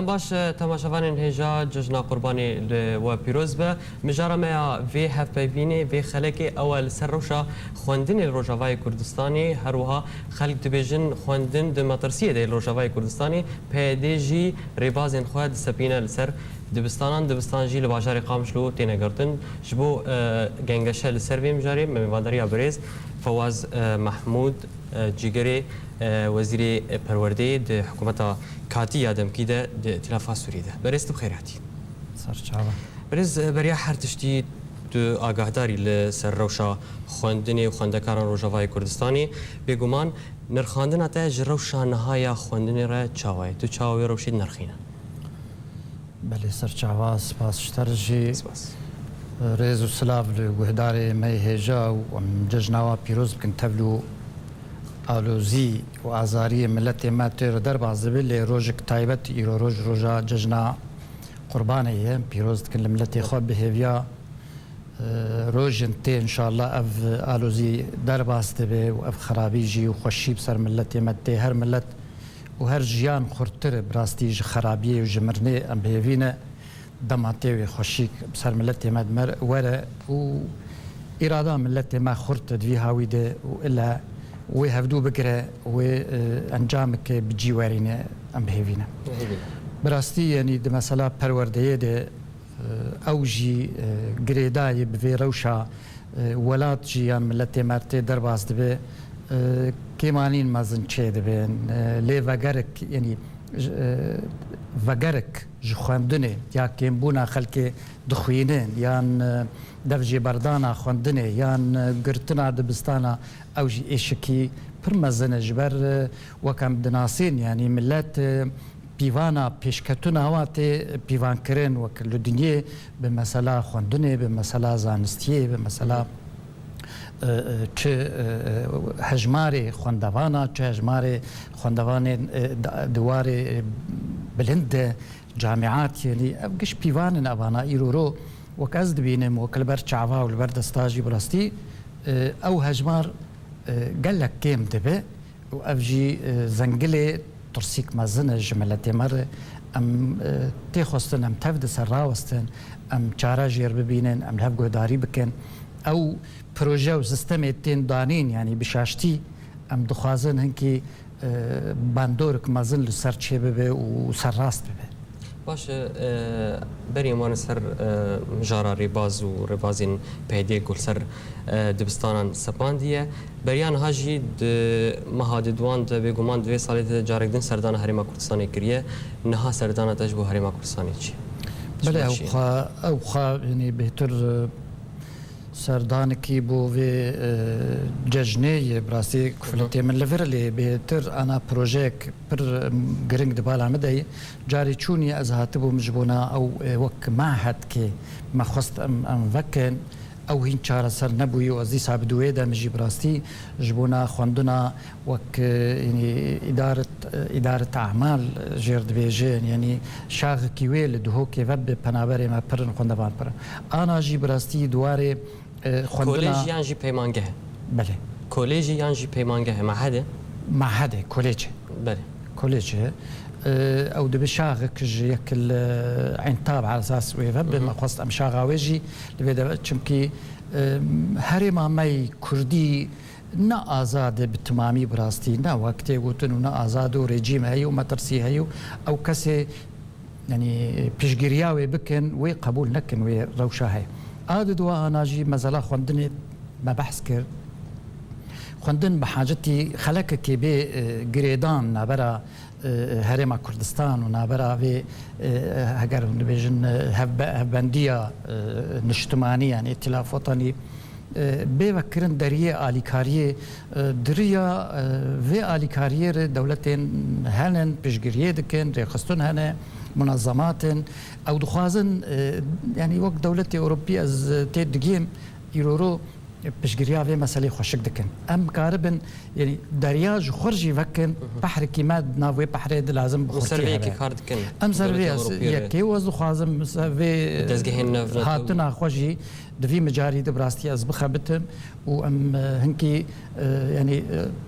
باش تماشاوان هجا جشن قربانی و پیروز به مجاره ما وی هفبینی وی خلکی اول سروشا خواندن روجاوای کردستانی هروها خلق دبیجن خواندن دماترسیه دی روجاوای کردستانی پیدیجی ریبازین خواد سپینه لسر دبستان جی لباجار قامشلو تینگرتن جبو گنگشه لسر وی مجاری مبادری برز فواز محمود جیگری وزیر پرورده ده حکومت کاتی یادم کیده ده ائتلاف سوریه ده برست بخیراتی سرچاوه برز بریا هر تشتی تو آگاهداری لسر روشا خواندنی و خواندکاران روجاوای کردستانی بگومان نرخاندن تا روشا نهایا خواندنی را چاوای تو چاوی روشید نرخینه بله سرچاوه سپاس شترجی سپاس ريز وسلاف لوهداري مي هجا وججناوا بيروز بكن تبلو آلوزي وآزاري ملتي ما تير دربع زبيل روجك تايبت إيرو روجا ججنا قربانية بيروز تكن الملتي خواب بهيفيا روجن تي إن شاء الله أف آلوزي دربع ستبه وأف خرابيجي وخشي بسر ملتي ما تي هر ملت وهر جيان خورتر براستيج خرابية وجمرني أم بهيفينا دماتي خوشيك بسر ملتي ما دمر ورا و إرادة ملتي ما خرت دفي هاويده وإلا وهفدو بكرة وأنجامك بجيوارين أم بهيفينا براستي يعني دي مسألة پروردهية دي أوجي قريداي بفي روشا ولات جيان ملتي مرتي درباز دبي كيمانين مازن چه دبين لي وغرك يعني وگرک جخواندنه یا کمبونا خلک دخوینن یان دفجی بردانا خواندنه یان گرتنا دبستانا او جی اشکی پرمزن جبر وکم دناسین یعنی ملت پیوانا پیشکتونا وات پیوان کرن وکل دنیا به مسئله خواندنه به مسئله زانستیه به مسئله چه هجمار خواندوانا چه هجمار خواندوان دوار بلند جامعات يعني قش بيوان أبانا إيرورو وكأزد بينهم وكالبر شعبا والبر دستاجي براستي أو هجمار قال لك كيم دبي وأفجي زنقلي ترسيك مازن جملتي مرة أم تيخوستن أم تفد سراوستن أم شاراجير ببينن أم لهف قداري بكن أو بروجه وسيستم تين دانين يعني بشاشتي أم دخوازن هنكي باندورك مازن لسر چه ببه و سر راست ببه باشه بری امان سر مجارا ریباز و ریبازین پیده گل سر دبستانان سپاندیه بریان هاجی مهاد دوان ده بگومان دوی سالی ده جارگدن سردان هریما کردستانی کریه نها سردان تجبو هریما کردستانی چی؟ بله او خوا یعنی بهتر سردانكي بو في ججني براسي كفلتي من لفرلي بهتر انا بروجيك بر جرينج دبال عمدي جاري تشوني ازهاتبو مجبونا او وك معهد كي ما خصت ام فكن او هين شارع سر نبوي وزي صاحب دويدا مجي براستي جبونا خواندنا وك يعني اداره اعمال جيرد بيجين يعني شاغ كيويل دهو كي فب بنابري ما برن خوندوان بر انا جي براستي دواري كوليج يانجي بيمانجه بله كوليج يانجي بيمانجه معهد كوليج بله كوليج او دبي شاغك يك عين تابع على اساس ويفب ما خصت ام شاغاويجي لبدا چمكي هرما ماي كردي نا آزاد بتمامي براستي نا وقتي وتنو نا آزاد وريجيم هيو مترسي هيو او كسي يعني بيشجرياوي بكن وقبول نكن وروشا هي هذا دواء ناجي مزلا خوندني ما بحث كر خوندن بحاجتي خلك كي بي جريدان نابرا هرما كردستان ونابرا في هجر بيجن هبندية نشتمانية يعني ائتلاف وطني بفكرن دريه آلیکاریه دریا و آلیکاریه دولتين هنن بيشجريه دكن رخصتون هنه منظمات او دخوازن يعني وقت دولتي أوروبية از تيد دقيم يرورو پشگیریا وی مسئله خوشک دکن ام کاربن یعنی دریاج خرجی وکن بحر کیماد ناوی بحر لازم بخورتی سروی کی کارد کن ام سروی یکی وزو خوازم سروی دزگهین هاتنا خوشی دوی مجاری دبراستی از بخبتم و ام هنکی یعنی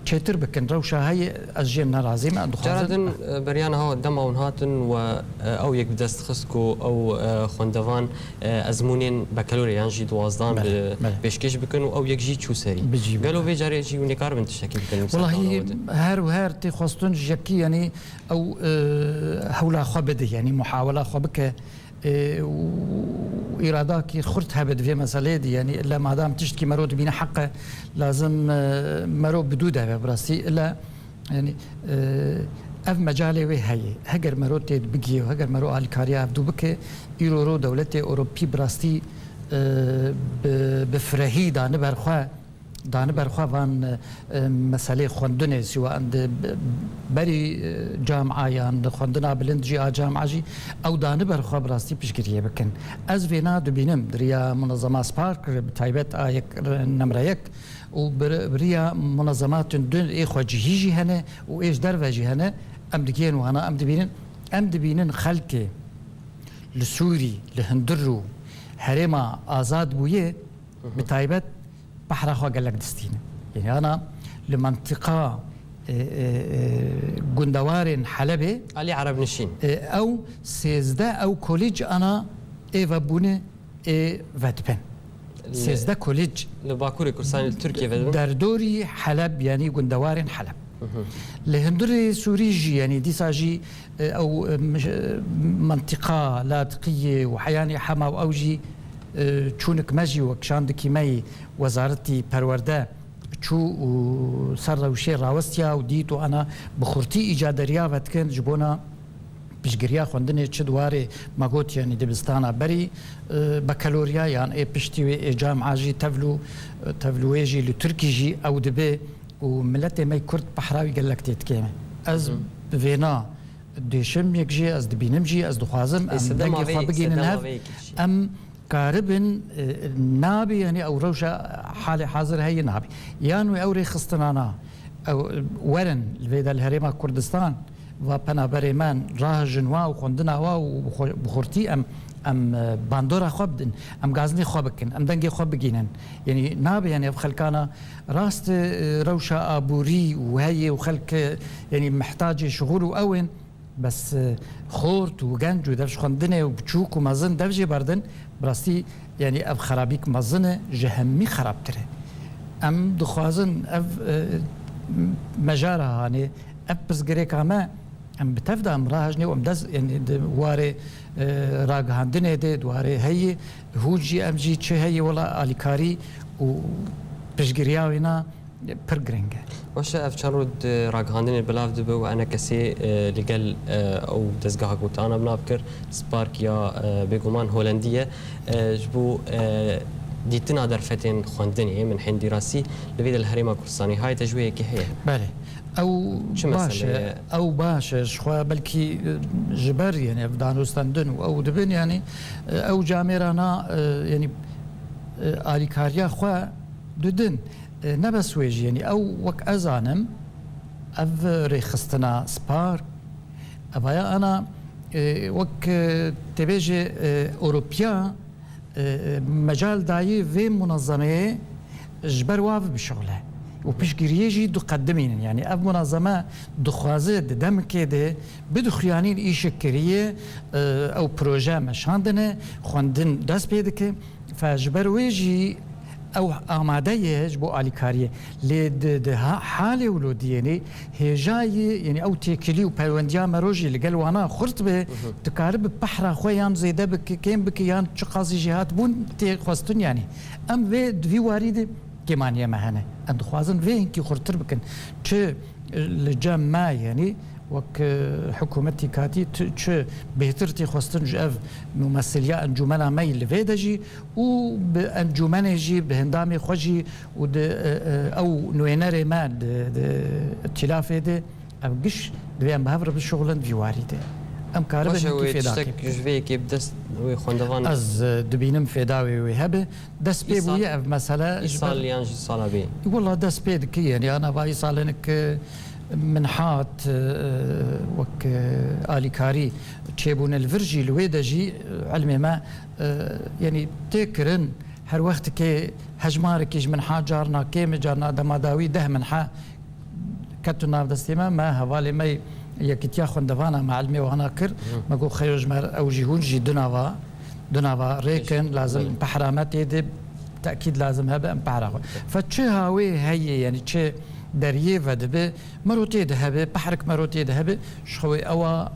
چطور بکن روشا های از جیم نرازی ما جاردن بریان ها دم اون هاتن و او یک دست خسکو او خوندوان ازمونین بکالوری یعنی دوازدان بشکش بکن و او یک جی چو سری قالوا في جاري جي ونكار بنت شكل والله هر وهر تخصتون جكي يعني او حول خبده يعني محاوله خبك وإراداك خرت هبد في مسألة دي يعني إلا ما دام تشتكي مرود بينا حقه لازم مرود بدودها براسي إلا يعني اف مجالي وي هي هجر مرود تيد بقي وهجر مرود على كاريا بدو بك يورو دولتي أوروبي براستي بفرهي دانه برخوا وان مسئله خوندنه سواء عند بری جامعه یا عند خوندنا بلند جی جامعه جی او دانه برخوا براستی پیشگیری بکن از وینا دبینم دریا منظمه سپارک بتایبت آیک نمره یک و بریا منظمات دون ای خواجهی جی هنه و ایش در وجی هنه ام دکین و هنا ام دبینن خلق لسوری لهندرو هرما آزاد بویه بتایبت بحر أخوة قال لك دستينة يعني أنا لمنطقة جندوار حلبة علي عرب نشين أو سيزدا أو كوليج أنا إيفا بوني فاتبن سيزدا كوليج لباكوري كورسان التركي دردوري حلب يعني جندوار حلب لهندوري سوريجي يعني دي ساجي أو منطقة لاذقية وحياني حما وأوجي چونك مجي وكشاندكي مي وزارتي پرورده چو سر روشي راوستيا وديت وانا بخورتي ايجادريا وتكن جبونا بشگريا خوندنه چه دواره ماگوت يعني دبستانا بري بكالوريا يعني اي پشتي جامعه جي تفلو جي لتركي جي او دبي وملتي مي كرد بحراوي قال لك تيتكيمه از فينا ديشم يكجي از دبينم جي از دخوازم ام دنگي خوابگين نهف ام كاربن نابي يعني او روشا حالي حاضر هي نابي يانوي اوري خستنانا او ورن الفيدا الهريمه كردستان وبنا بريمان راه جنوا وخندنا وبخورتي ام باندورا خبدن ام غازني خبكن ام دنگي خبگينن يعني نابي يعني خلكانا راست روشا ابوري وهي وخلك يعني محتاج شغل واون بس خورت وجنج ودرش خندنه وبتشوك ومازن دفجي بردن براستي يعني اب خرابيك مازنه جهمي خرابتره ام دخوازن اف مجارها يعني اب بزغريك ما ام بتفدا امراهجني وام دز يعني واري راغ هاندنه دي دواري هي هوجي امجي تشي هي ولا اليكاري و بشغرياوينا برجرينج وش أفشارود راجهاندين البلاف دبوا وأنا كسي لقال أو دزجها قلت أنا بنافكر سبارك يا بيجومان هولندية جبوا ديتنا درفتين خواندني من حين دراسي لفيد الهريمة كورساني هاي تجويه كي هي بله او باش شخوا بلكي جبر يعني بدانو استندن او دبن يعني او جاميرانا يعني آليكاريا خوا ددن نبس ويجي يعني او وك ازانم اف ريخستنا سبارك ابايا انا وك تبيجي اوروبيا مجال داي في منظمه جبر واف بشغله وبشجريجي دو قدمين يعني اف منظمه دخوازه دم كده بدخيانين ايشكريه او بروجا مشاندنه خوندن داس بيدك فجبر ويجي او آماده يجبو آليكاريه لد حالي ولودي يعني هي جاي يعني او تيكلي وباونديا مروجي لقلوانا خرت به تكارب بحر خويان زيده بك كيم بكيان تشقازي جهات بون تي خوستن يعني ام في وارد كمان يا مهنه اند خوازن وين كي خرتر بكن تش الجام ما يعني وك حكومتي كاتي تش بهترتي خوستن جاف ممثليا انجمنا ميل فيدجي وبانجمنا جي بهندامي خوجي ود او نوينري ما ائتلاف ده او قش دوام بهفر بالشغلن في وارده ام كاربه باشه هنکی وی فداکی تشتک جوی که بدست وی خوندوان از دبینم فداوی وی هبه دست پی بویه اف مسئله سال یانجی سال بی والله دست بي ذكي يعني انا باي صار انك منحات وك الي كاري تشيبون الفرجي الويدجي علمي ما يعني تكرن هر وقت كي هجمارك يج منحات جارنا كيم جارنا دماداوي ده منحا كتنا بدستيما ما هوالي مي يكتيا خوندوانا مع علمي وانا كر ما جو خيوج مر او جيهون جي دناوا ريكن لازم بحرامات يدي تأكيد لازم هبه ام بحرق فتشي هاوي هي يعني تشي دريه ودبه مروتي دهبه بحرك مروتي دهبه شخوي اوا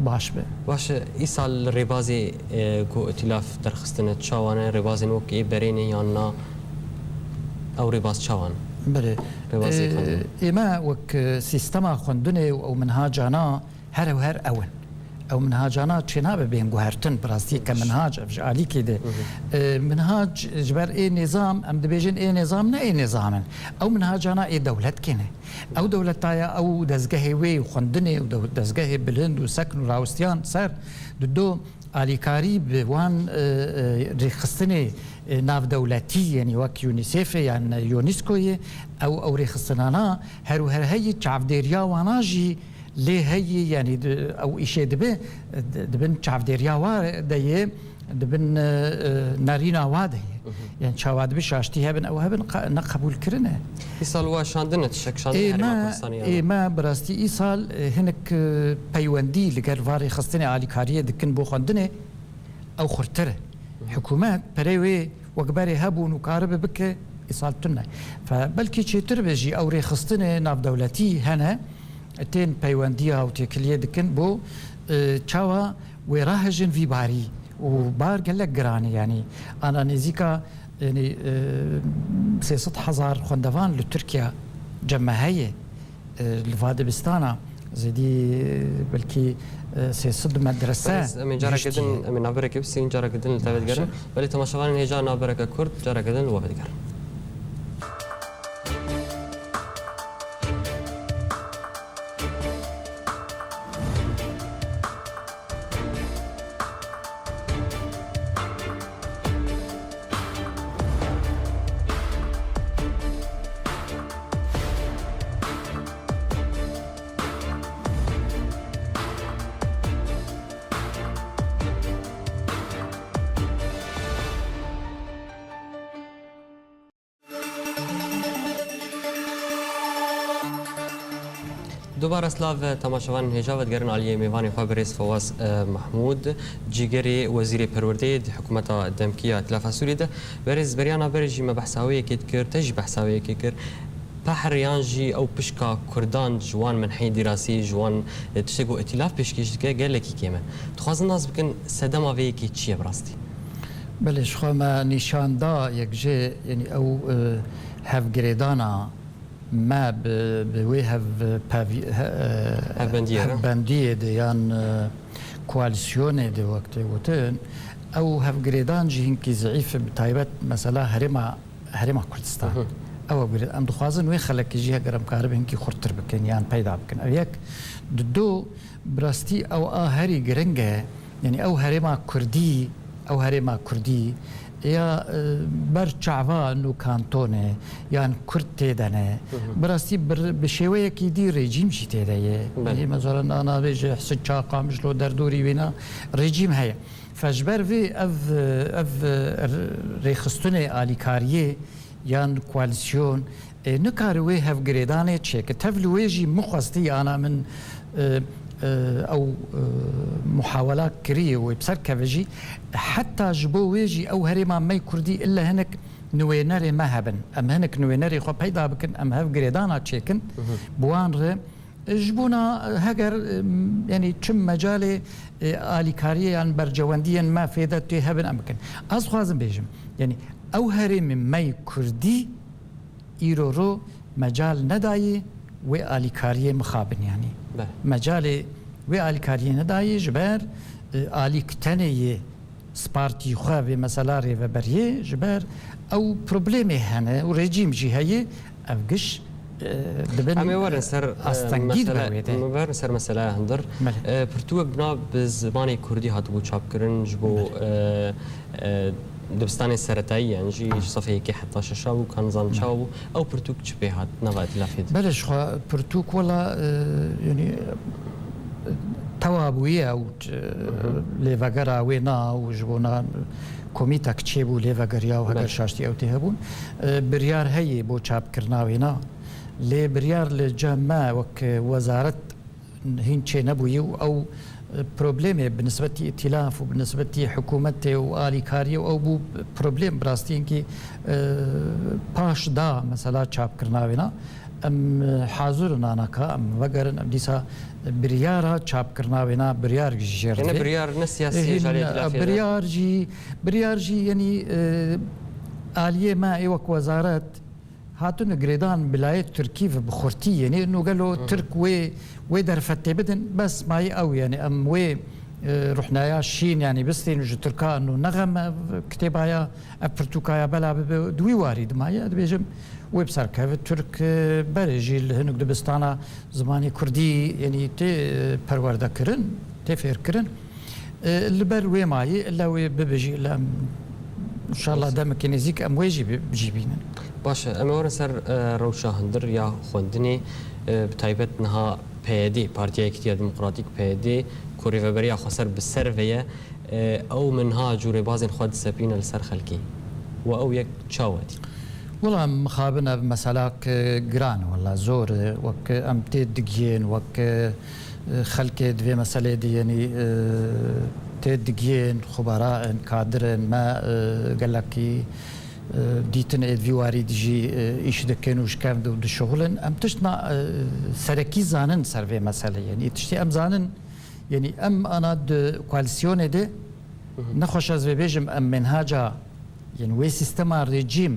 باش به باش ایسال ربازی کو ائتلاف درخستن چاوانه ربازی نو که برینی یا نا او رباز چاوان بله اما وك سيستما خندني او منهاجانا هر وهر اون او منهاجانا تشناب بين جوهرتن براستي كمنهاج افجالي كده منهاج جبر اي نظام ام دبيجن اي نظام نا اي نظام او منهاجانا اي دولت كنه او دولتايا او دزگه وي خندني او دزگه بلند وسكن وراوستيان سر دو اليكاري بوان رخصتني ناف دولتي يعني وك يونيسيف يعني يونسكو او رخصتنا هر هي تعف ديريا واناجي ليه هي يعني او إشي دبن تعف ديريا وا ديه دبن نارينا واده يعني شواد بشاشتي هبن او هبن نقبول كرنه ایسال وا شاندنه تشک شاندنه ما براستي ایسال هنك بيوندي لقر واري خصتني عالي كاريه دكن بو خندنه او خرتره حكومات بريوي وقباري هبون وكارب بك ايصالتنا فبلكي شي تربجي او ريخصتني ناف دولتي هنا تين بيونديها وتكليه دكن بو تشاوا وراهجن في باري وبار قال لك جراني يعني انا نزيكا يعني سياسة حزار خندوان لتركيا جمعية الفادبستانا زيدي بلكي سياسة مدرسة من جارة جدن من نابرك بسين جارة جدن لتابد جرا بلي تماشوان هيجا نابرك كرد جارة جدن لوافد جرا دوباره سلاف تماشاوان هجاوت گرن علی میوانی خبرس فواز محمود جیگری وزیر پرورده حکومت دمکیه ائتلاف سوریه ده برز بریانا برجی مبحثاوی که کر تج بحثاوی که کر بحریانجی او پشکا کردان جوان من حی دراسی جوان تشتگو ائتلاف پشکیش که گله کی کیمه تخوازن ناز بکن صدام اوی کی چیه براستی بله شخو ما نشان دا یک جه یعنی او هف گریدانا ما بوي هف بنديه ديان كواليسيوني دي وقت وتن او هف جريدان جهن كي ضعيف بتايبت مثلا هرما كردستان او بريد ام دخوازن وي خلك جهه قرم كارب هنكي خرتر بكن يعني پیدا بكن اويك دو براستي او هري جرنجه يعني او هرما كردي يا برچعوا انه كانتونه يعني كرت دنه براسي بشويه كي دي ريجيم شي تدايه يعني مثلا انا بيجي حسن شاقه مش لو دردوري بينا ريجيم هي فجبر في اف ريخستونه اليكاريه يعني كواليسيون نكاروي هف جريدانه تشيك تفلويجي مخصتي انا من او محاولات كريه وبسر كفجي حتى جبو ويجي او هرما ماي كردي الا هنك نويناري ما هبن ام هنك نويناري خو بيدا بكن ام هاف جريدانا تشيكن بوان جبونا هجر يعني تشم مجالي اليكاريه يعني برجوانديا ما فيدت هبن امكن از خوازم بيجم يعني او هرم ماي كردي ايرورو مجال نداي واليكاريه مخابن يعني مجال واليكاريه نداي جبر اليكتنيه سبارتي خواه مثلا ريفبريه جبر او بروبليمي هنا وريجيم جي هي افقش دبن ئەمێ وەرن سەر ئاستەنگید بەوێتێ وەرن سەر مەسەلای هەندر پرتووەک بنا بە زمانی کوردی هاتبوو چاپکردن ji بۆ دبستانی سەرەتایی یانجی سەفەیەکی حتا شەشا بوو کانزان چاو بوو ئەو پرتووک چ پێ هات نەڤاتی لافێت بەلش پرتووک وەڵا ینی تەوا بوویە ئەو لێڤەگەرا وێ ناو ji بۆ کۆمیتە کچێ بوو لێڤەگەریا و هەگەر شاشتی ئەو تێ هەبوون بریار هەیە بۆ چاپکردناوێنا لێ بریار لە جەمە وەک وەزارەت هین چێ نەبووی و ئەو پرۆبلێمێ بنسبەتی ئیتیلاف و بنسبەتی حکوومەتێ و ئالیکاریە و ئەو بوو پرۆبلێم بڕاستیینکی پاشدا مەسەلا چاپکردناوێنا ئەم حازور نانەکە ئەم وەگەرن ئەم دیسا بریارە چاپکردناوێنا بریار ژێر بریارژی ینی ئالیێ ما ئێوەک وەزارەت هاتونە گرێدان بلایەت تورکی بخورتی یعنی نوگەلۆ ترک وێ دەرفەتێ بدن بەس مای ئەو یعنی ئەم وێ ڕحنایە شین ینی بستین ژ تورکان و نەغەمە کتێبایە ئە پرتوکایە بەلا دوی واری دمایە دەبێژم وێ بسەرکەوت تورک بەرێژی لە هەنوک دبستانە زمانی کوردی ینی تێ پەروەردەکردن تێ فێرکردن لەبەر وێ مایی لە وێ ببژی لە انشاءالله دەمەکە نزیک ئەم وێژی بژیبینن باشە ئەمە وەرە سەر ڕەوشە هەندر یا خوێندنی بتایبەت نەها پێدی پارتیایەکیتیە دموقراتیک پێدی کوڕێڤەبەریا خۆسەر بسەرڤەیە ئەو منها جوورێ بازین خوا دسەپینە لەسەر خەلکی و ئەو یەک چاوەتی وەڵام مخابنە مەسەلاک گران وەڵا زۆر وەک ئەم تێ دگێن وەک خەلکێ دوێ مەسەلێ دیێنی تێ دگێن خوبارائن کادرن مە گەلکی دیتن ئێدڤیواری دژی ئیش دەکەن و شکەم و دشغڵن ئەم تشتنا سەرەکی زانن سەرێ مەسەلە یعنی تشتی ئەم زانن یعنی ئەم ئانا کوالسیۆنێ دێ نەخۆش ئەز بێژم ئەم منهاجا یعنی وێ سیستەما ڕێجیم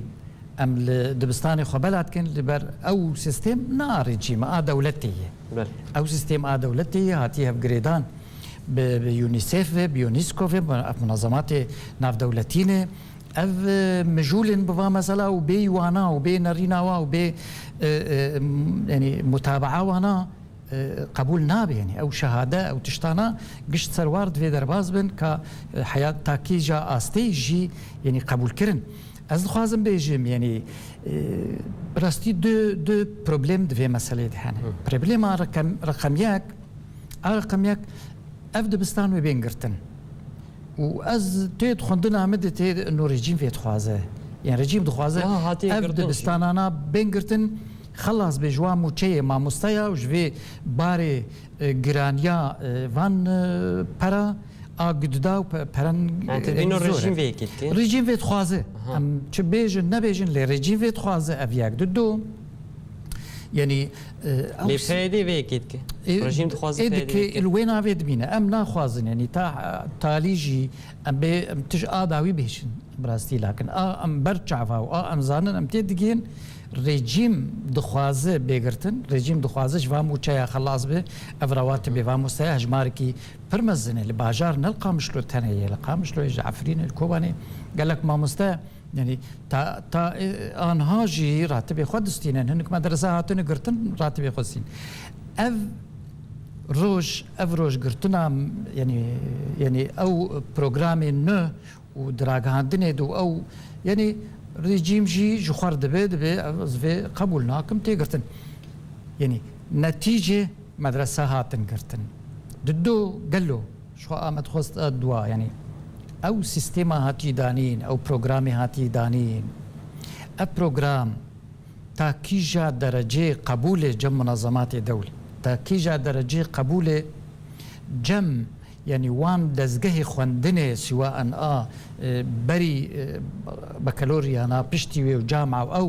ئەم لە دبستانی خۆبەلاتکەن لەبەر ئەو سیستێم ناڕێجیمە ئادەولەتەیە ئەو سیستێم ئادەولەتەیە هاتی هەفگرێدان بە یونیسێفێ بیۆنیسکۆڤێ منەظەماتێ ناودەولەتینێ ئەv مژولن بڤ مەسەلا و بێ وانا و بێ نەڕیناوە و بێ ینی متابعاوانە قبول نابێنی ئەو شەهادە ئەو تشتانە گشت سەروار دوێ دەرباز بن کە حیات تاکیژە ئاستەی ژی ینی قبولکردن ئەس دخوازم بێژم ینی ڕاستی دو پرۆبلێم دوێ مەسەلێ هەنە پرۆبلێما ڕقەمیەک ئەڕقەمیەک ئەف دبستان وێ بێنگرتن و ئەز تێت خوندن ئامەدە تێ نۆ ڕێجیم فێتخوازە یان ڕێجیم دخوازە ئەف دبستانانە بێنگرتن خلاص بێ ژوا موچەیە مامۆستایە و ژێ بارێ گرانیا وان پەرە ئاگددا و پەرەن ڕێجیم فێتخوازە ئەم چ بێژن نەبێژن لێ ڕێجیم فێتخوازە ئەڤیاک دو یعنی وێ ناوێت بینە ئەم ناخوازن ینی تالیژی ئەم بێ تش ئاداوی بێشن بڕاستی لاکن ئەم بەر چاوا و ئەم زانن ئەم تێ دگەن ڕێجیم دخوازە بێگرتن ڕێجیم دخوازش ڤام و چیا خلاص بێ ئەڤراواتە بێ ڤامۆستای هەژمارێکی پرمەزنێ لە باژار نەل قامشلۆ تەنەیە لە قامشلۆی عفرینە کۆبانێ گەلک مامۆستا یعنی تا ئانهاژی ڕاتبێ خۆ دستینن هەنکمە دەرەزا هاتونە گرتن ڕاتبێ خۆسین ئەv ئەv ڕۆژگرتنا ینی ئەو پرۆگرامێ نە و دراگەهاندنێ و ئەو ینی ڕێجیمژی ji خوار دەبێ vê qebûl nakim têgirtin yenî netîcê medrese hatin girtin di do gelo ji xwe amedxwest dua yenî ew sîstêma hatî danîn ew programê hatî danîn ev program ta kîja derecê qebûlê cem munezematê dewlê ta kîja derecê qebûlê cem یعنی وان دەستگەهی خوێندنێ سیواەن بەری بەکەلۆریانە پشتی وێ و جامع و ئەو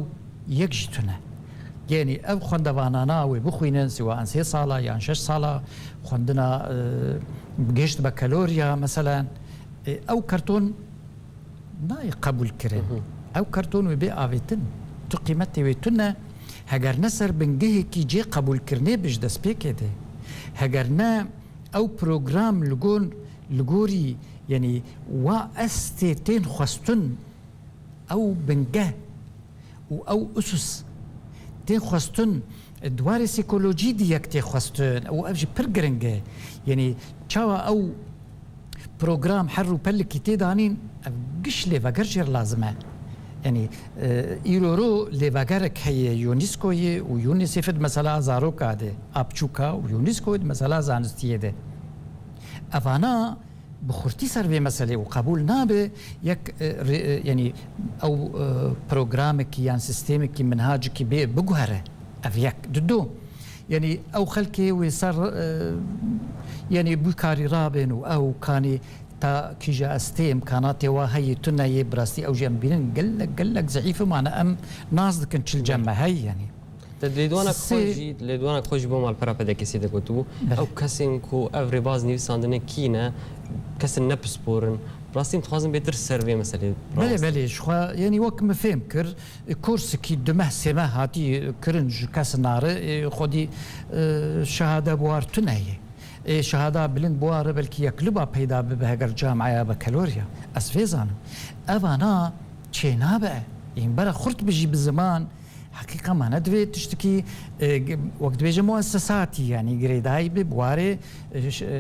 یەکژی تونە یعنی ئەو خوێندەواناناوێ بخوێنن سیواەن 3 ساڵە یان 6 ساڵە خوێندنە گەشت بە کەلۆریا مەسەلەن ئەو کەرتۆن نای قبولکردن ئەو کەرتۆن وێ بێ ئاوێتن تو قیمەتی وێ تونە هەگەر نەسەر بنگەهێکی جێ قبولکردنێ بش دەست پێکێ دێ هەگەر نە ئەو پرۆگرام لگۆری یعنی وا ئەستێ تێن خواستن ئەو بنگە و ئەو ئوسوس تين خواستن دوار سيكولوجي ديك تي خواستن او افجي پر گرنگه يعني چاوا او بروجرام حرو بلكي تيدانين قش ليفاجر لازمه يعني ايرورو ليفاجرك هي يونسكو ويونيسيف مثلا زارو كاده ابچوكا ويونسكو مثلا زانستيه ده افانا بخورتي سر مسألة وقبول نابه يك يعني او بروجرامك يعني سيستمك منهاجك بجوهره افيك ددو يعني او خلكي وصار يعني بكاري رابن او كاني تا كيجا استيم كانت وهي تنا براستي او جنبين قلك ضعيفه معنا ام ناس كنت الجمع هي يعني لدوانك خوش بوم على البرابة كسي دكتو او كسين كو افري باز نيفساندنه كينا كسن نبس بورن براستي متخازن بيتر سيرفي مثلا بلي شو يعني وك ما فهم كر كورس كي دمه سما هاتي كرنج كاس نار خدي شهاده بوار تنهي شهاده بلند بوار بلكي يكلبا بيدا بهجر جامعه بكالوريا اسفيزان افانا تشينابه ينبر خرت بجي بالزمان حقيقة ما ندوي تشتكي وقت بيجي مؤسساتي يعني جريداي ببواري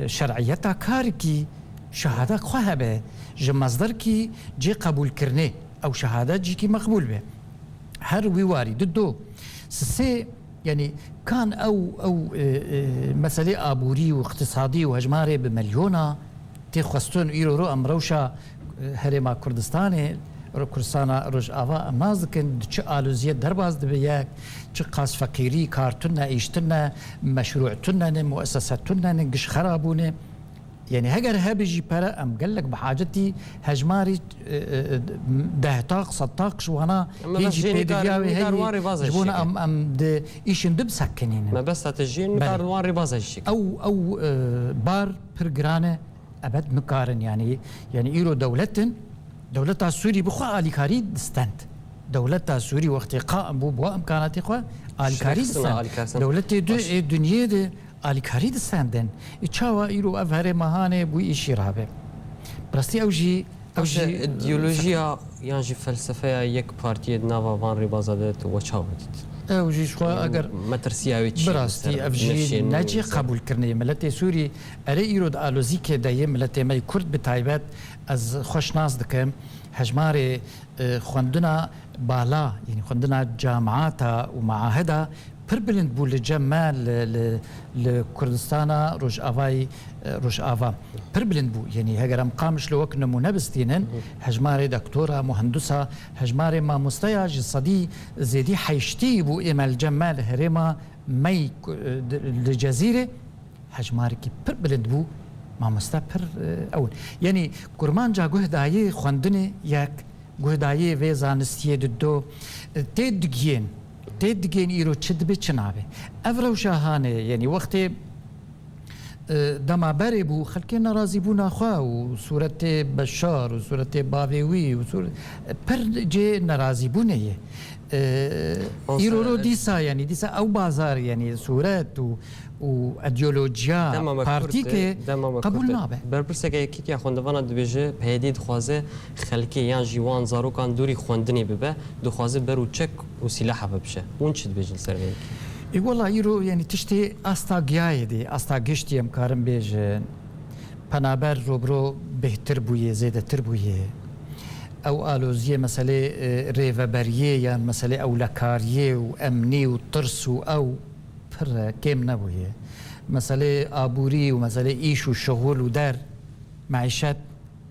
شرعيتها كاركي شهادة خواه به جي مصدر كي جي قبول كرني أو شهادة جي كي مقبول به هر ويواري ددو سي يعني كان أو مسألة آبوري واقتصادي وهجماري بمليونة تخصتون إيرو أمروشا هرما كردستاني كردستان روج آوا امناز دکن چه آلوزیت درباز دبیک چه قاس فقیری کارتونه ایشتونه مشروعتونه مؤسساتونه نگش خرابونه يعني هجر هابجي برا ام قال لك بحاجتي هجماري دهتاق صداق شو انا يجي بيدياوي هي جبونا ام د ايش ندب سكنين ما بس تجين دار واري بازش او بار برغرانه ابد مقارن يعني ايرو دولتها السوري بخوا آليكاري دستند دولتها السوري وقت قائم بو امكانات اخوا آليكاري دستند دولتي دنيا دي آليكاري دستندن اتشاوا ايرو افهر مهانه بو ايشي رابه برستي اوجي ايديولوژيا يعني فلسفه يك بارتي نافا فان ريبازادت وچاودت اوجي شو اگر مترسياوي برستي افجي ناجي قبول كرني ملتي سوري اري ايرود الوزي كي دايم ملتي ماي كرد بتايبات از خوش ناس دكم هجماري خوندنا بالا يعني خوندنا جامعات ومعاهدها بربلند بو لجمال لكردستان روج آفا بربلند بو يعني هجر مقامش لوك نمونه بستينن هجماري دكتورة مهندسة هجماري ما مستياج صدي زيدي حيشتي بو إما الجمال هرما مي الجزيرة هجماري كي بربلند بو ما مستبر اول يعني كرمان جا جهداي خوندني ياك جهداي في زانستيه ددو تدگين ايرو تشد بچنابه افرو شاهانه يعني وقت دما بربو خلكي ناراضي بونا خوا وصورة بشار وصورة باويوي وصورة پر جي ناراضي بونيه ايرو ديسا يعني ديسا او بازار يعني صورات واديولوجيا بارتيكي قبول نابه برپرسه که کیتیا خوندوانا دبیجه پهدید خوازه خلکی یان جوان زاروکان دوری خوندنی ببه دو خوازه برو چک و سلاح ببشه اون چی دبیجن سروی والله يرو يعني تشتي استاغياي دي استاغشتي امكارم بيج پنابر روبرو بهتر بويه زياده تربويه او الوزيه مساله ريفابريه يعني مساله او لكاريه وامني وطرس او بر كيم نبويه مساله ابوري ومساله ايش وشغل ودار معيشات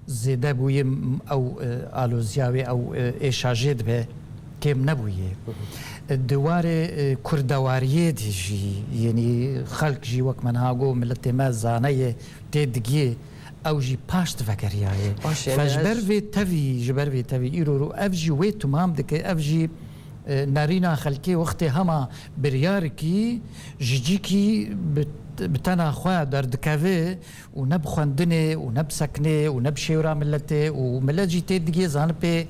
زياده بويه او الوزياوي او ايشاجيد به كيم نبويه الدوار كردواريه ديجي يعني خلق جي وك منهاجو ملت ما زانيه تدقيه او جي باش تفكرياي فجبر في تفي ايرو افجي وي تمام دك افجي نارينا خلقي وقت هما برياركي جيجيكي بتنا خوا درد كافي ونبخندني ونبسكني ونبشيورا ملتي وملجي تدقيه زانبي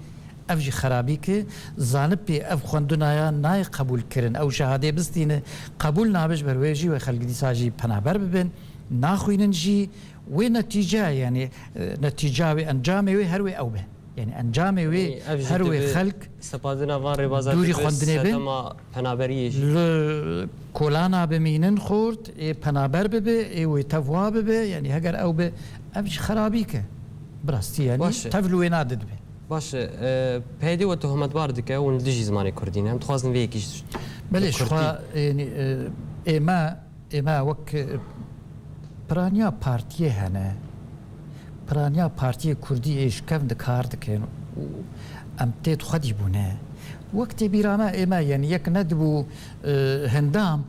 افجي خرابي كي زانبي اف خوندنايا ناي قبول كرن او شهاده بستين قبول نابش برويجي وخلق دي ساجي پنابر ببن ناخوينن جي ونتيجه يعني نتيجه انجامي هروي او به یعنی ئەنجامێ وێ هەروێ خەلک سەپادنا وان ڕێبازار دووری خوێندنێ بن پەنابەریش کۆلانا بمینن خورد پەنابەر ببێ ئێوەی تەوا ببێ یعنی هەگەر ئەو بێ ئەوش خراپیکە بڕاستی ینی تەڤل وێ نادت بێ باشە پێدی وە تۆهمەتبار دکە و دژی زمانی کوردینە ئەم دخوازن وەیەکیش بەێ ئێمە وەک پرانیا پارتیە هەنە پرانیا پارتیە کوردی ئێشکەم دکار دکەن و ئەم تێت خەدی بوونە وەک تێبیرامە ئێمە یعنی یەک نەدبوو هەندام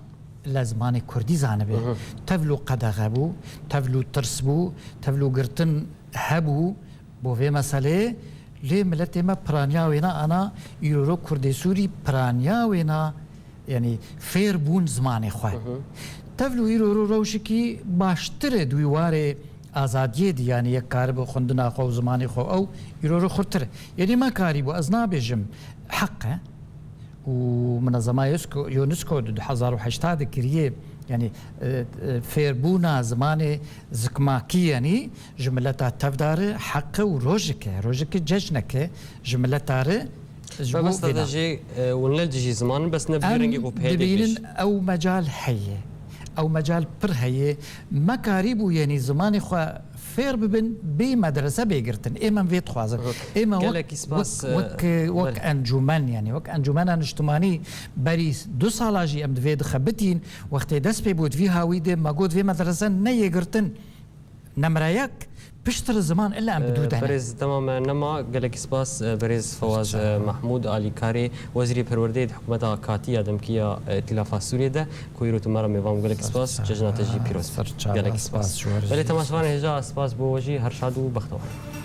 لە زمانی کوردی زانەبێ تەڤل و قەدەغە بوو تەڤل و ترس بوو تەڤل و گرتن هەبوو بۆ vê meselê lê millet ême piraniya wêna ana îroro Kurdê Sûrî piraniya wêna yanî fêr bûn zimanê xwe tevl û îroro rewşekî baştir e dûî warê azadiyê dî yanî yek karibe xwendina xwe û zimanê xwe ew îroro xurtir e yanî me karî bû ez nabêjim heq e û minezema UNESCO 2008 kiriye yani fêrbûna zimanê zikmakî yanî ji mileta tevdar e heqe û rojeke cejneke ji mileta re jî zimanin bes nebirengî û dibînin ew mecal heye ew mecal pir heye me karî bû yanî zimanê xwe fêr bibin bê medrese bêgirtin ême vê dixwazin ême wek encûmen yani wek encûmena niştimanî berî 2 sala jî em divê dixebitîn wextê dest pê bû divî hawî de me got vê medrese neyêgirtin nemreyek piştir ziman illa em bidû dene berêz temamen nema gelekî spas berêz Fawaz Mahmûd Alîkarê wezîrê perwerdeyê hikûmeta Katiya Demkiya Îtilâfa Sûriyê de ku îro tu me re mêvan gelekî spas cejna te jî pîroz gelekî spas belê temaşevanê hêja spas bo jî her şad û bextewar